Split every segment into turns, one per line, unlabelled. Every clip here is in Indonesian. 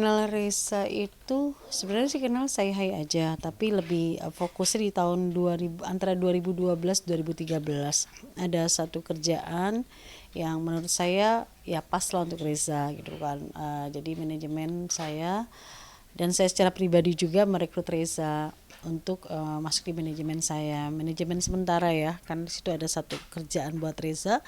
kenal Reza itu sebenarnya sih kenal saya hai aja, tapi lebih fokusnya di tahun 2000, antara 2012 2013. Ada satu kerjaan yang menurut saya ya pas lah untuk Reza gitu kan. Jadi manajemen saya dan saya secara pribadi juga merekrut Reza untuk masuk di manajemen sementara ya, kan di situ ada satu kerjaan buat Reza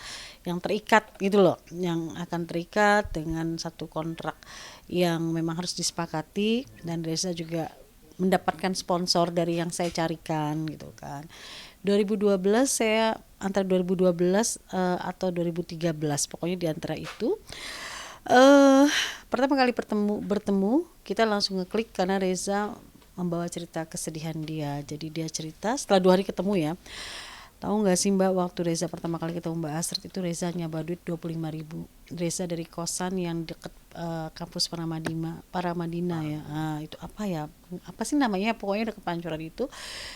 yang terikat gitu loh, yang akan terikat dengan satu kontrak yang memang harus disepakati, dan Reza juga mendapatkan sponsor dari yang saya carikan gitu kan. 2012 saya antara 2012 atau 2013 pokoknya di antara itu pertama kali bertemu kita langsung ngeklik karena Reza membawa cerita kesedihan dia. Jadi dia cerita setelah 2 hari ketemu ya. Tahu nggak sih Mbak, waktu Reza pertama kali ketemu Mbak Astrid itu Reza nyaba duit 25.000. Reza dari kosan yang deket kampus Paramadina ya. Itu apa ya? Apa sih namanya? Pokoknya deket Pancoran itu,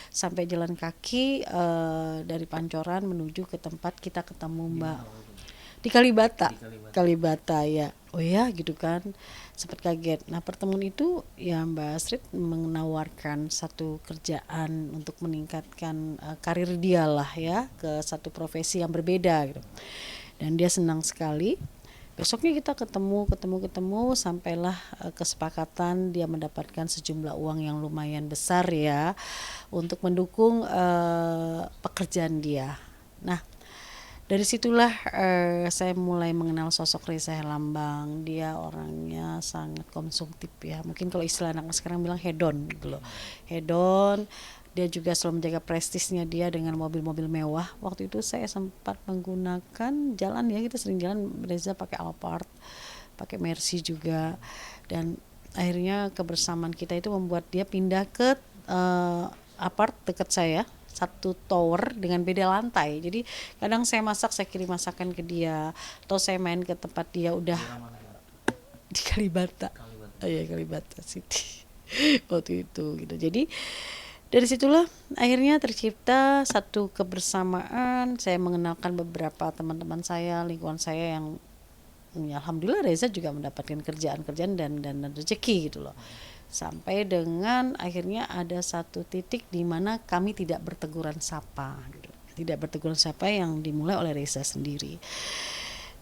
sampai jalan kaki dari Pancoran menuju ke tempat kita ketemu Mbak. Di Kalibata. Kalibata ya. Oh ya gitu kan, sempat kaget. Nah pertemuan itu ya Mbak Astrid menawarkan satu kerjaan untuk meningkatkan karir dia lah ya, ke satu profesi yang berbeda gitu, dan dia senang sekali. Besoknya kita ketemu sampailah kesepakatan dia mendapatkan sejumlah uang yang lumayan besar ya untuk mendukung pekerjaan dia. Nah dari situlah saya mulai mengenal sosok Reza Herlambang. Dia orangnya sangat konsumtif ya. Mungkin kalau istilah anak sekarang bilang hedon gitu loh. Hedon. Dia juga selalu menjaga prestisnya dia dengan mobil-mobil mewah. Waktu itu saya sempat menggunakan jalan ya, kita sering jalan Reza pakai Alphard, pakai Mercy juga. Dan akhirnya kebersamaan kita itu membuat dia pindah ke apart dekat saya, satu tower dengan beda lantai. Jadi kadang saya masak, saya kirim masakan ke dia, atau saya main ke tempat dia udah di Kalibata. Oh iya, Kalibata City. Waktu itu gitu. Jadi dari situlah akhirnya tercipta satu kebersamaan. Saya mengenalkan beberapa teman-teman saya, lingkungan saya yang ya, alhamdulillah Reza juga mendapatkan kerjaan-kerjaan dan rezeki gitu loh. Sampai dengan akhirnya ada satu titik di mana kami tidak berteguran sapa gitu. Tidak berteguran sapa yang dimulai oleh Reza sendiri.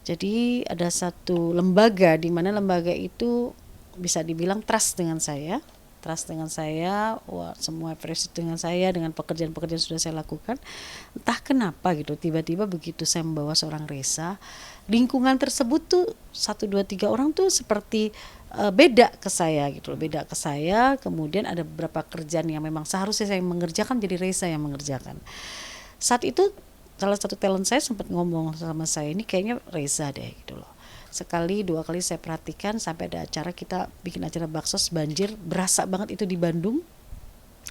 Jadi ada satu lembaga di mana lembaga itu bisa dibilang trust dengan saya. Wah, semua appreciate dengan saya, dengan pekerjaan-pekerjaan yang sudah saya lakukan. Entah kenapa gitu, tiba-tiba begitu saya membawa seorang Reza, lingkungan tersebut tuh 1, 2, 3 orang tuh seperti beda ke saya gitu loh, beda ke saya. Kemudian ada beberapa kerjaan yang memang seharusnya saya mengerjakan, jadi Reza yang mengerjakan. Saat itu salah satu talent saya sempat ngomong sama saya, ini kayaknya Reza deh gitu loh. Sekali 2 kali saya perhatikan, sampai ada acara kita bikin acara baksos banjir, berasa banget itu di Bandung.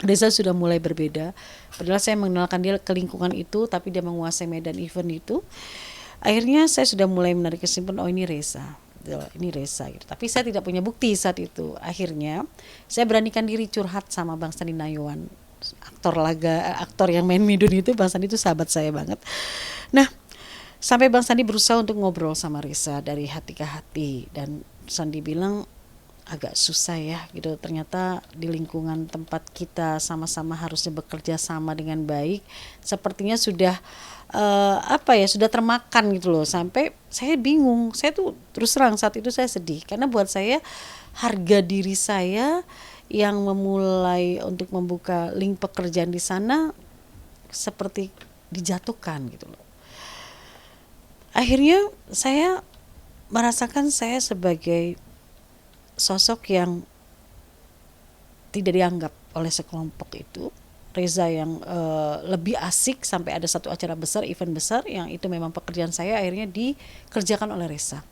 Reza sudah mulai berbeda. Padahal saya mengenalkan dia ke lingkungan itu, tapi dia menguasai medan event itu. Akhirnya saya sudah mulai menarik kesimpulan, oh ini Reza gitu. Tapi saya tidak punya bukti saat itu. Akhirnya saya beranikan diri curhat sama Bang Sandi Nayuan, aktor yang main Midun itu. Bang Sandi itu sahabat saya banget. Nah sampai Bang Sandi berusaha untuk ngobrol sama Reza dari hati ke hati, dan Sandi bilang agak susah ya gitu, ternyata di lingkungan tempat kita sama-sama harusnya bekerja sama dengan baik, sepertinya sudah sudah termakan gitu loh. Sampai saya bingung, saya tuh terus terang saat itu saya sedih, karena buat saya harga diri saya yang memulai untuk membuka link pekerjaan di sana seperti dijatuhkan gitu loh. Akhirnya saya merasakan saya sebagai sosok yang tidak dianggap oleh sekelompok itu. Reza yang lebih asik, sampai ada satu acara besar, event besar yang itu memang pekerjaan saya, akhirnya dikerjakan oleh Reza.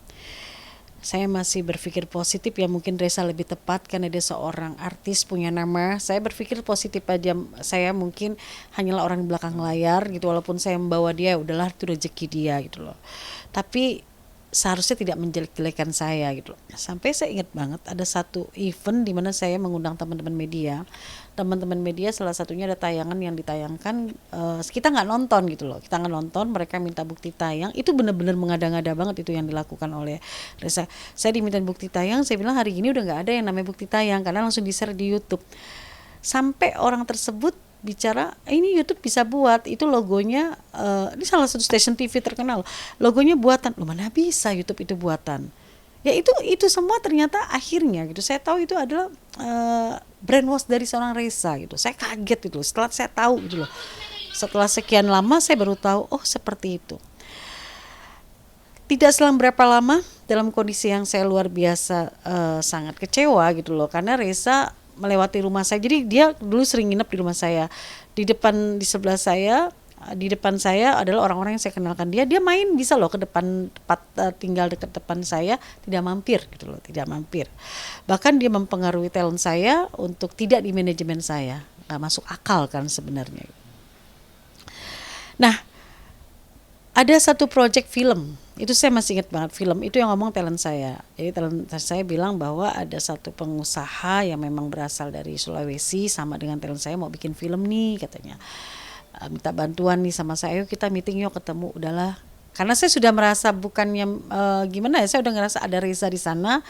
Saya masih berpikir positif ya, mungkin Reza lebih tepat karena dia seorang artis punya nama. Saya berpikir positif aja, saya mungkin hanyalah orang di belakang layar gitu, walaupun saya membawa dia, udahlah itu rezeki dia gitu loh. Tapi seharusnya tidak menjelek-jelekan saya gitu loh. Sampai saya ingat banget ada satu event di mana saya mengundang teman-teman media. Teman-teman media salah satunya ada tayangan yang ditayangkan, kita nggak nonton gitu loh. Kita nggak nonton, mereka minta bukti tayang. Itu benar-benar mengada-ngada banget itu yang dilakukan oleh Reza. Saya diminta bukti tayang, saya bilang hari ini udah nggak ada yang namanya bukti tayang karena langsung di-share di YouTube. Sampai orang tersebut bicara ini YouTube bisa buat, itu logonya ini salah satu stasiun TV terkenal, logonya buatan. Loh, mana bisa YouTube itu buatan? Ya itu semua ternyata akhirnya gitu saya tahu itu adalah brainwash dari seorang Reza gitu. Saya kaget itu setelah saya tahu gitu loh, setelah sekian lama saya baru tahu, oh seperti itu. Tidak selang berapa lama dalam kondisi yang saya luar biasa sangat kecewa gitu loh, karena Reza melewati rumah saya. Jadi dia dulu sering nginep di rumah saya. Di sebelah saya, di depan saya adalah orang-orang yang saya kenalkan dia. Dia main bisa loh ke depan tempat tinggal dekat depan saya, tidak mampir gitu loh, tidak mampir. Bahkan dia mempengaruhi talent saya untuk tidak di manajemen saya. Nggak masuk akal kan sebenarnya. Nah, ada satu project film, itu saya masih ingat banget, film itu yang ngomong talent saya. Jadi talent saya bilang bahwa ada satu pengusaha yang memang berasal dari Sulawesi sama dengan talent saya mau bikin film nih katanya. Minta bantuan nih sama saya, ayo kita meeting yuk ketemu. Udahlah, karena saya sudah merasa bukannya gimana ya, saya udah ngerasa ada Reza di sana.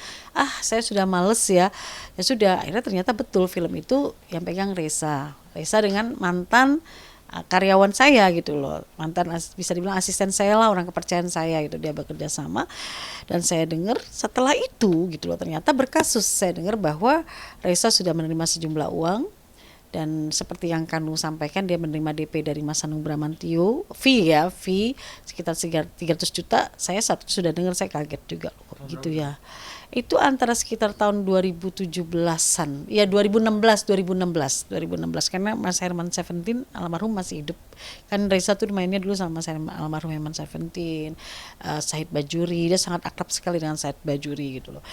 Saya sudah males ya. Ya sudah, akhirnya ternyata betul film itu yang pegang Reza. Reza dengan mantan karyawan saya gitu loh, mantan bisa dibilang asisten saya lah, orang kepercayaan saya gitu, dia bekerja sama. Dan saya dengar setelah itu gitu loh, ternyata berkasus. Saya dengar bahwa Reza sudah menerima sejumlah uang, dan seperti yang Kanu sampaikan dia menerima DP dari Mas Hanung Bramantio, fee sekitar 300 juta. Saya sudah dengar, saya kaget juga loh, gitu ya. Itu antara sekitar tahun 2017-an. Ya 2016 karena Mas Herman Seventeen almarhum masih hidup. Kan Reza tuh mainnya dulu sama Mas almarhum Herman Seventeen, Said Bajuri. Dia sangat akrab sekali dengan Said Bajuri gitu loh.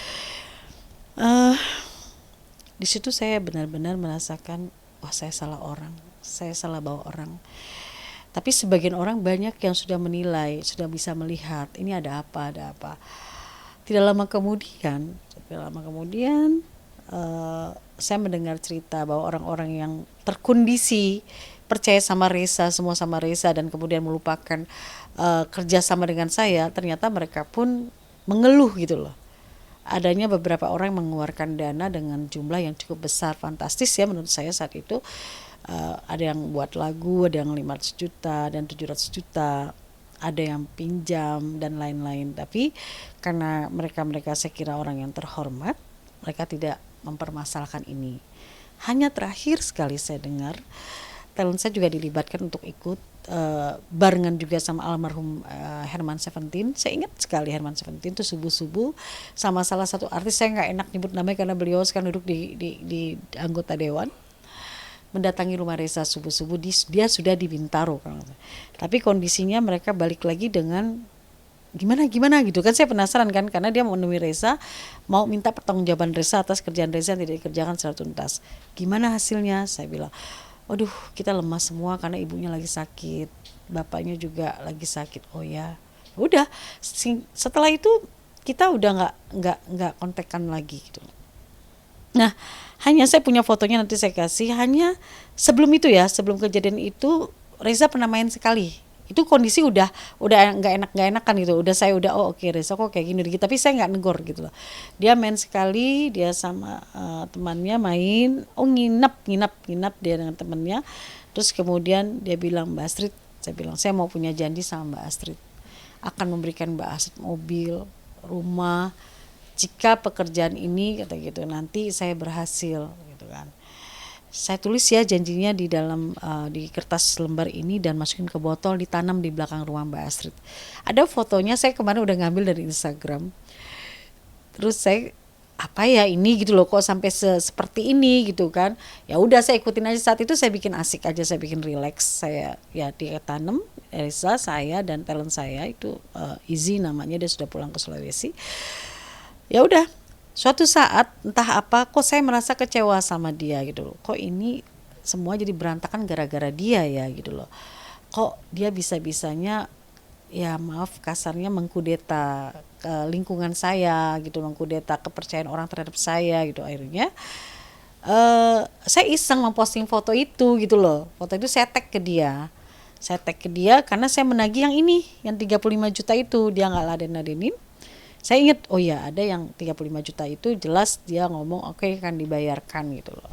Di situ saya benar-benar merasakan, wah saya salah orang, saya salah bawa orang. Tapi sebagian orang banyak yang sudah menilai, sudah bisa melihat ini ada apa. Tidak lama kemudian saya mendengar cerita bahwa orang-orang yang terkondisi percaya sama Reza, semua sama Reza, dan kemudian melupakan kerja sama dengan saya, ternyata mereka pun mengeluh gitu loh. Adanya beberapa orang yang mengeluarkan dana dengan jumlah yang cukup besar, fantastis ya menurut saya saat itu. Ada yang buat lagu, ada yang 500 juta dan 700 juta. Ada yang pinjam dan lain-lain. Tapi karena mereka saya kira orang yang terhormat, mereka tidak mempermasalahkan ini. Hanya terakhir sekali saya dengar talent saya juga dilibatkan untuk ikut barengan juga sama almarhum Herman Seventeen. Saya ingat sekali Herman Seventeen itu subuh-subuh sama salah satu artis, saya nggak enak nyebut namanya karena beliau sekarang duduk di anggota dewan, mendatangi rumah Reza subuh-subuh. Dia sudah di Bintaro, tapi kondisinya mereka balik lagi dengan gimana gitu kan. Saya penasaran kan, karena dia mau menemui Reza, mau minta pertanggungjawaban Reza atas kerjaan Reza yang tidak dikerjakan secara tuntas. Gimana hasilnya? Saya bilang, waduh kita lemah semua karena ibunya lagi sakit, bapaknya juga lagi sakit. Oh ya udah, setelah itu kita udah nggak kontekan lagi gitu. Nah, hanya saya punya fotonya, nanti saya kasih. Hanya sebelum itu ya, sebelum kejadian itu Reza pernah main sekali. Itu kondisi udah nggak enakan gitu. Saya udah oke, Reza kok kayak gini gitu. Tapi saya nggak negor gitu loh. Dia main sekali, dia sama temannya main. Nginap dia dengan temannya. Terus kemudian dia bilang, Mbak Astrid, saya bilang saya mau punya janji sama Mbak Astrid, akan memberikan Mbak Astrid mobil, rumah, jika pekerjaan ini kata gitu nanti saya berhasil gitu kan. Saya tulis ya janjinya di dalam di kertas lembar ini dan masukin ke botol, ditanam di belakang rumah Mbak Astrid. Ada fotonya, saya kemarin udah ngambil dari Instagram. Terus saya apa ya ini gitu loh, kok sampai seperti ini gitu kan. Ya udah saya ikutin aja, saat itu saya bikin asik aja, saya bikin relax. Saya ya dia tanam Elisa, saya dan talent saya itu Izzy namanya, dia sudah pulang ke Sulawesi. Ya udah, suatu saat entah apa kok saya merasa kecewa sama dia gitu loh. Kok ini semua jadi berantakan gara-gara dia ya gitu loh. Kok dia bisa-bisanya ya maaf kasarnya mengkudeta ke lingkungan saya gitu, mengkudeta kepercayaan orang terhadap saya gitu. Akhirnya saya iseng memposting foto itu gitu loh. Foto itu saya tag ke dia. Saya tag ke dia karena saya menagih yang ini, yang 35 juta itu. Dia nggak laden-ladenin. Saya ingat, oh ya ada yang 35 juta itu jelas dia ngomong oke, akan dibayarkan gitu loh.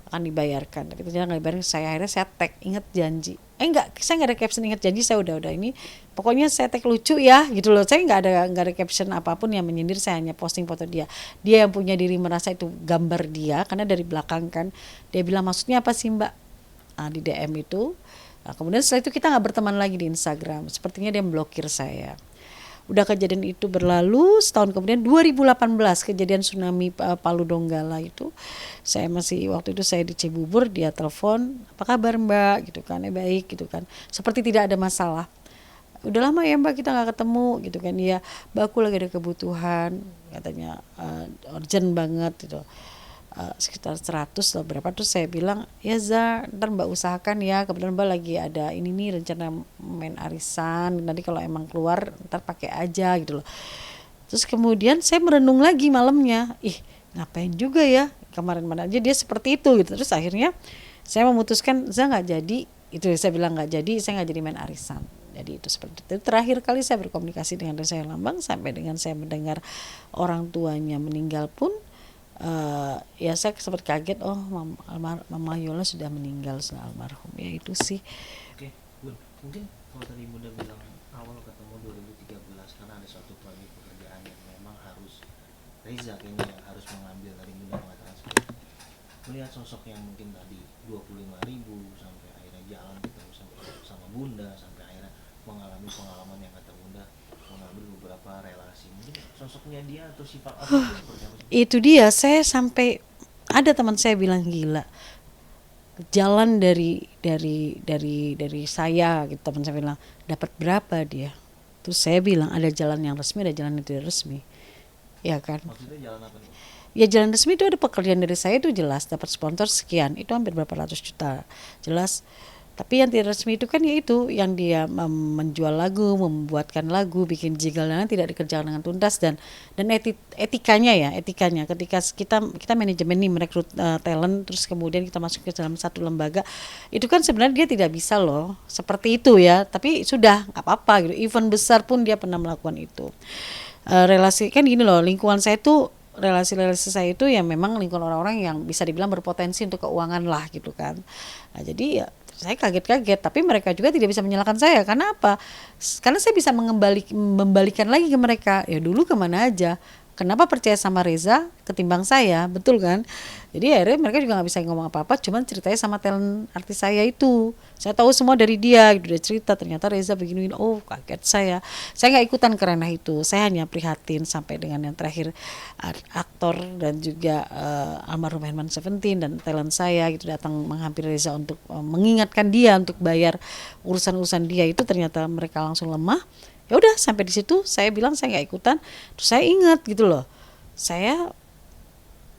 Akan dibayarkan. Tapi ternyata nggak dibayarkan. Akhirnya saya tag ingat janji. Enggak, saya nggak ada caption ingat janji, saya udah ini. Pokoknya saya tag lucu ya gitu loh. Saya nggak ada caption apapun yang menyindir, saya hanya posting foto dia. Dia yang punya diri merasa itu gambar dia, karena dari belakang kan dia bilang maksudnya apa sih Mbak, di DM itu. Nah, kemudian setelah itu kita nggak berteman lagi di Instagram. Sepertinya dia memblokir saya. Udah kejadian itu berlalu, setahun kemudian 2018 kejadian tsunami Palu Donggala itu, saya masih waktu itu saya di Cibubur, dia telepon, apa kabar Mbak gitu kan, baik gitu kan, seperti tidak ada masalah. Udah lama ya Mbak kita nggak ketemu gitu kan, ya Mbak aku lagi ada kebutuhan katanya, urgent banget gitu. Sekitar 100 lah berapa tuh, saya bilang ya Za ntar Mbak usahakan ya, kebetulan Mbak lagi ada ini nih rencana main arisan, nanti kalau emang keluar ntar pakai aja gitu loh. Terus kemudian saya merenung lagi malamnya, ih ngapain juga ya kemarin mana aja dia seperti itu gitu. Terus akhirnya saya memutuskan Za nggak jadi, itu saya bilang nggak jadi, saya nggak jadi main arisan. Jadi itu seperti itu. Terakhir kali saya berkomunikasi dengan Reza Herlambang sampai dengan saya mendengar orang tuanya meninggal pun, ya saya sempat kaget, oh Mama Yola sudah meninggal, sudah almarhum. Ya itu sih.
Oke, Bun, mungkin kalau tadi Bunda bilang awal ketemu 2013 karena ada suatu proyek pekerjaan yang memang harus Reza kayaknya yang harus mengambil, tadi Bunda mengatakan seperti itu. Melihat sosok yang mungkin tadi 25.000 sampai akhirnya jalan ketemu sama Bunda, sampai akhirnya mengalami pengalaman yang kata Bunda mengambil beberapa relasi, mungkin sosoknya dia atau sifat apa itu seperti apa sih?
Itu dia, saya sampai ada teman saya bilang gila, jalan dari saya gitu, teman saya bilang dapat berapa dia. Terus saya bilang ada jalan yang resmi, ada jalan yang tidak resmi, ya kan.
Maksudnya jalan apa nih?
Ya jalan resmi itu ada pekerjaan dari saya itu jelas dapat sponsor sekian, itu hampir berapa ratus juta jelas. Tapi yang tidak resmi itu kan yaitu yang dia menjual lagu, membuatkan lagu, bikin jingle, dan tidak dikerjakan dengan tuntas, dan etikanya ketika kita manajemen nih merekrut talent, terus kemudian kita masuk ke dalam satu lembaga, itu kan sebenarnya dia tidak bisa loh seperti itu ya, tapi sudah nggak apa-apa gitu, event besar pun dia pernah melakukan itu. Relasi kan gini loh, lingkungan saya itu, relasi-relasi saya itu ya memang lingkungan orang-orang yang bisa dibilang berpotensi untuk keuangan lah gitu kan. Nah jadi ya saya kaget-kaget, tapi mereka juga tidak bisa menyalahkan saya. Karena apa? Karena saya bisa membalikan lagi ke mereka, ya dulu kemana aja, kenapa percaya sama Reza ketimbang saya, betul kan? Jadi akhirnya mereka juga nggak bisa ngomong apa-apa, cuman ceritanya sama talent artis saya itu, saya tahu semua dari dia, gitu, dia cerita ternyata Reza begini, oh kaget saya nggak ikutan ke ranah itu, saya hanya prihatin sampai dengan yang terakhir aktor dan juga almarhum Herman Seventeen dan talent saya gitu datang menghampiri Reza untuk mengingatkan dia untuk bayar urusan-urusan dia, itu ternyata mereka langsung lemah. Ya udah sampai di situ saya bilang saya nggak ikutan. Terus saya ingat gitu loh, saya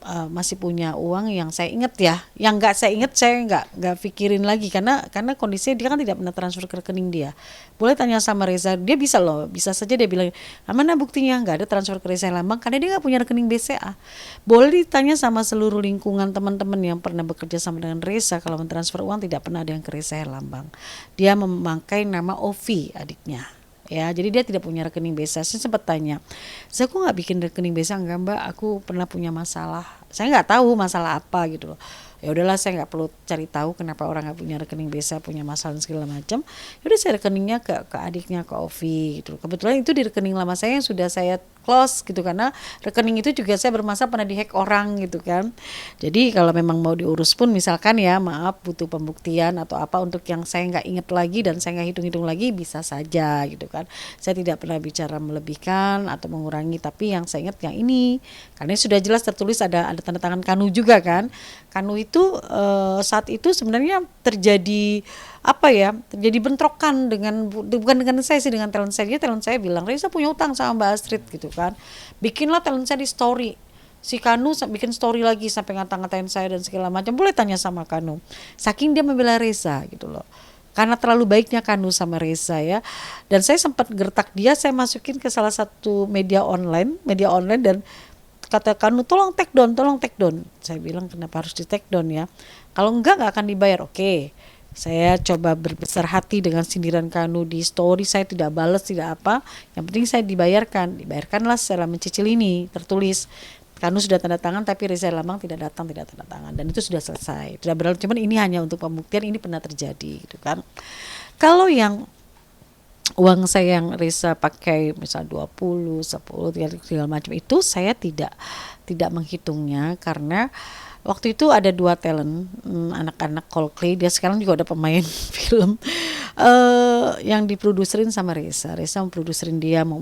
masih punya uang yang saya ingat ya, yang nggak saya ingat saya nggak pikirin lagi, karena kondisinya dia kan tidak pernah transfer ke rekening dia. Boleh tanya sama Reza, dia bisa loh, bisa saja dia bilang mana buktinya nggak ada transfer ke Reza Herlambang, karena dia nggak punya rekening BCA. Boleh ditanya sama seluruh lingkungan teman-teman yang pernah bekerja sama dengan Reza, kalau mentransfer uang tidak pernah ada yang ke Reza Herlambang. Dia memakai nama Ovi adiknya. Ya, jadi dia tidak punya rekening BCA. Saya sempat tanya, saya kok nggak bikin rekening BCA? Enggak Mbak, aku pernah punya masalah. Saya nggak tahu masalah apa gitu loh. Ya udahlah, saya nggak perlu cari tahu kenapa orang nggak punya rekening BCA, punya masalah dan segala macam. Ya udah saya rekeningnya ke adiknya, ke Ovi gitu. Kebetulan itu di rekening lama saya yang sudah saya close gitu, karena rekening itu juga saya bermasalah pernah dihack orang gitu kan. Jadi kalau memang mau diurus pun misalkan ya maaf butuh pembuktian atau apa untuk yang saya nggak ingat lagi dan saya nggak hitung-hitung lagi, bisa saja gitu kan. Saya tidak pernah bicara melebihkan atau mengurangi, tapi yang saya ingat yang ini karena sudah jelas tertulis, ada tanda tangan Kanu juga kan. Kanu itu saat itu sebenarnya terjadi apa ya, terjadi bentrokan dengan, bukan dengan saya sih, dengan talent saya. Talent saya bilang Reza punya utang sama Mbak Astrid gitu kan, bikinlah talent saya di story. Si Kanu bikin story lagi sampai ngata-ngatain saya dan segala macam. Boleh tanya sama Kanu, saking dia membela Reza gitu loh. karena terlalu baiknya Kanu sama Reza ya. Dan saya sempat gertak dia, saya masukin ke salah satu media online dan kata Kanu, tolong take down. Saya bilang kenapa harus di take down ya, kalau enggak nggak akan dibayar. Oke, saya coba berbesar hati dengan sindiran Kanu di story, saya tidak balas, tidak apa, yang penting saya dibayarkanlah secara mencicil ini, tertulis Kanu sudah tanda tangan tapi Reza Herlambang tidak datang, tidak tanda tangan, dan itu sudah selesai, sudah berlalu. Cuman ini hanya untuk pembuktian, ini pernah terjadi gitu kan. Kalau yang uang saya yang Reza pakai misal 20, 10 segala macam itu saya tidak menghitungnya, karena waktu itu ada 2 talent, anak-anak Coldplay, dia sekarang juga ada pemain film yang diproduserin sama Reza memproduserin dia, mau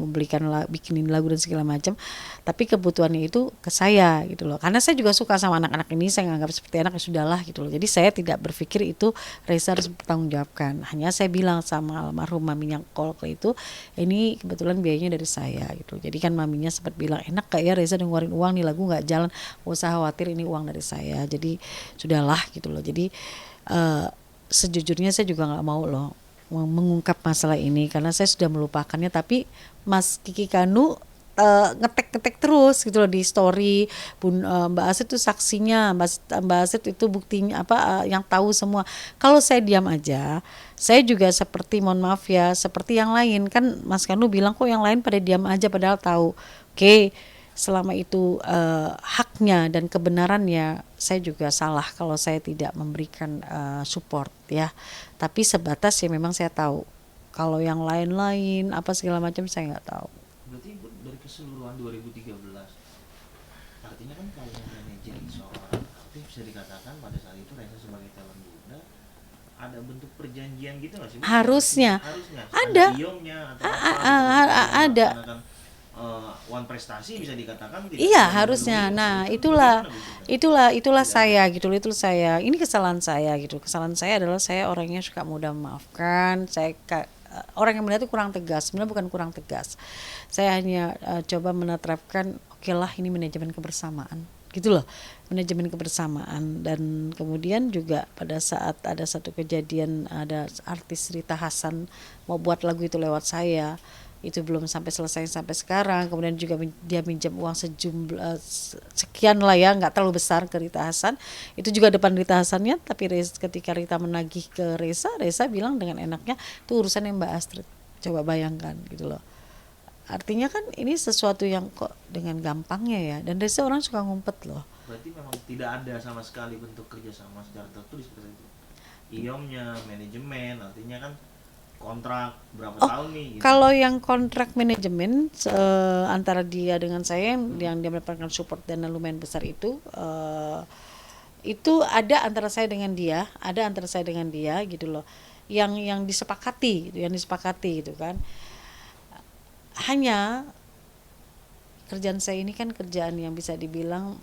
bikinin lagu dan segala macam, tapi kebutuhannya itu ke saya gitu loh, karena saya juga suka sama anak-anak ini, saya nganggap seperti anak, ya sudahlah gitu loh. Jadi saya tidak berpikir itu Reza harus bertanggung jawabkan, hanya saya bilang sama almarhum maminya Coldplay itu, ini kebetulan biayanya dari saya gitu. Jadi kan maminya sempat bilang, enak gak ya Reza ngeluarin uang nih, lagu gak jalan, gak usah khawatir, ini uang dari saya. Jadi sudahlah gitu loh. Jadi sejujurnya saya juga nggak mau loh mengungkap masalah ini, karena saya sudah melupakannya. Tapi Mas Kiki Kanu ngetek terus gitu loh di story. Mbak Aset itu saksinya, Mbak Aset itu buktinya apa, yang tahu semua. Kalau saya diam aja, saya juga seperti, mohon maaf ya, seperti yang lain kan. Mas Kanu bilang kok yang lain pada diam aja padahal tahu. Oke, selama itu haknya dan kebenarannya, saya juga salah kalau saya tidak memberikan support ya. Tapi sebatas ya, memang saya tahu. Kalau yang lain-lain apa segala macam saya nggak tahu.
Berarti dari keseluruhan 2013, artinya kan kalau manajer seorang artis bisa dikatakan pada saat itu Reza sebagai talent muda ada bentuk perjanjian gitu nggak sih?
Harusnya ada.
Iomnya atau
Ada.
One prestasi bisa dikatakan tidak.
Iya harusnya. Nah itulah saya gitu. Itu saya. Ini kesalahan saya gitu. Kesalahan saya adalah saya orangnya suka mudah memaafkan. Saya orang yang benar itu kurang tegas. Sebenarnya bukan kurang tegas. Saya hanya coba menerapkan, oke lah ini manajemen kebersamaan. Gitu loh, manajemen kebersamaan. Dan kemudian juga pada saat ada satu kejadian, ada artis Rita Hasan mau buat lagu itu lewat saya, itu belum sampai selesai sampai sekarang. Kemudian juga dia minjam uang sejumlah sekian lah ya, nggak terlalu besar ke Rita Hasan. Itu juga depan Rita Hasannya, tapi ketika Rita menagih ke Reza bilang dengan enaknya, itu urusannya Mbak Astrid. Coba bayangkan gitu loh. Artinya kan ini sesuatu yang kok dengan gampangnya ya, dan Reza orang suka ngumpet loh.
Berarti memang tidak ada sama sekali bentuk kerjasama secara tertulis seperti itu. Iomnya, manajemen, artinya kan kontrak berapa tahun nih gitu.
Kalau yang kontrak manajemen antara dia dengan saya, yang dia mendapatkan support dan lumayan besar itu ada antara saya dengan dia, gitu loh, yang disepakati gitu kan. Hanya kerjaan saya ini kan kerjaan yang bisa dibilang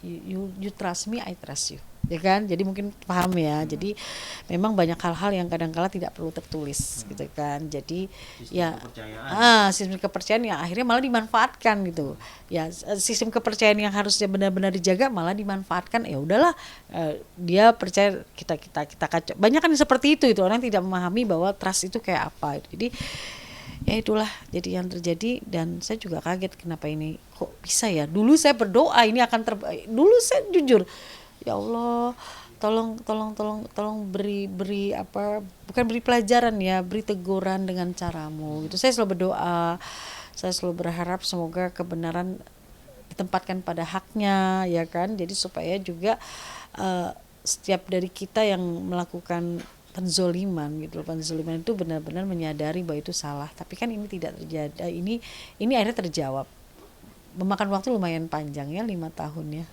you trust me, I trust you, ya kan. Jadi mungkin paham ya. Jadi memang banyak hal-hal yang kadang-kala tidak perlu tertulis gitu kan. Jadi sistem kepercayaan yang akhirnya malah dimanfaatkan gitu ya. Sistem kepercayaan yang harusnya benar-benar dijaga malah dimanfaatkan. Ya udahlah, dia percaya, kita kacau. Banyak kan seperti itu orang tidak memahami bahwa trust itu kayak apa. Jadi ya itulah jadi yang terjadi. Dan saya juga kaget kenapa ini kok bisa ya. Dulu saya berdoa ini akan dulu saya jujur, ya Allah, tolong beri apa, bukan beri pelajaran ya, beri teguran dengan caramu gitu. Saya selalu berdoa, saya selalu berharap semoga kebenaran ditempatkan pada haknya ya kan. Jadi supaya juga setiap dari kita yang melakukan penzoliman gitu. Penzoliman itu benar-benar menyadari bahwa itu salah. Tapi kan ini tidak terjadi. Ini akhirnya terjawab. Memakan waktu lumayan panjang ya, 5 tahun ya.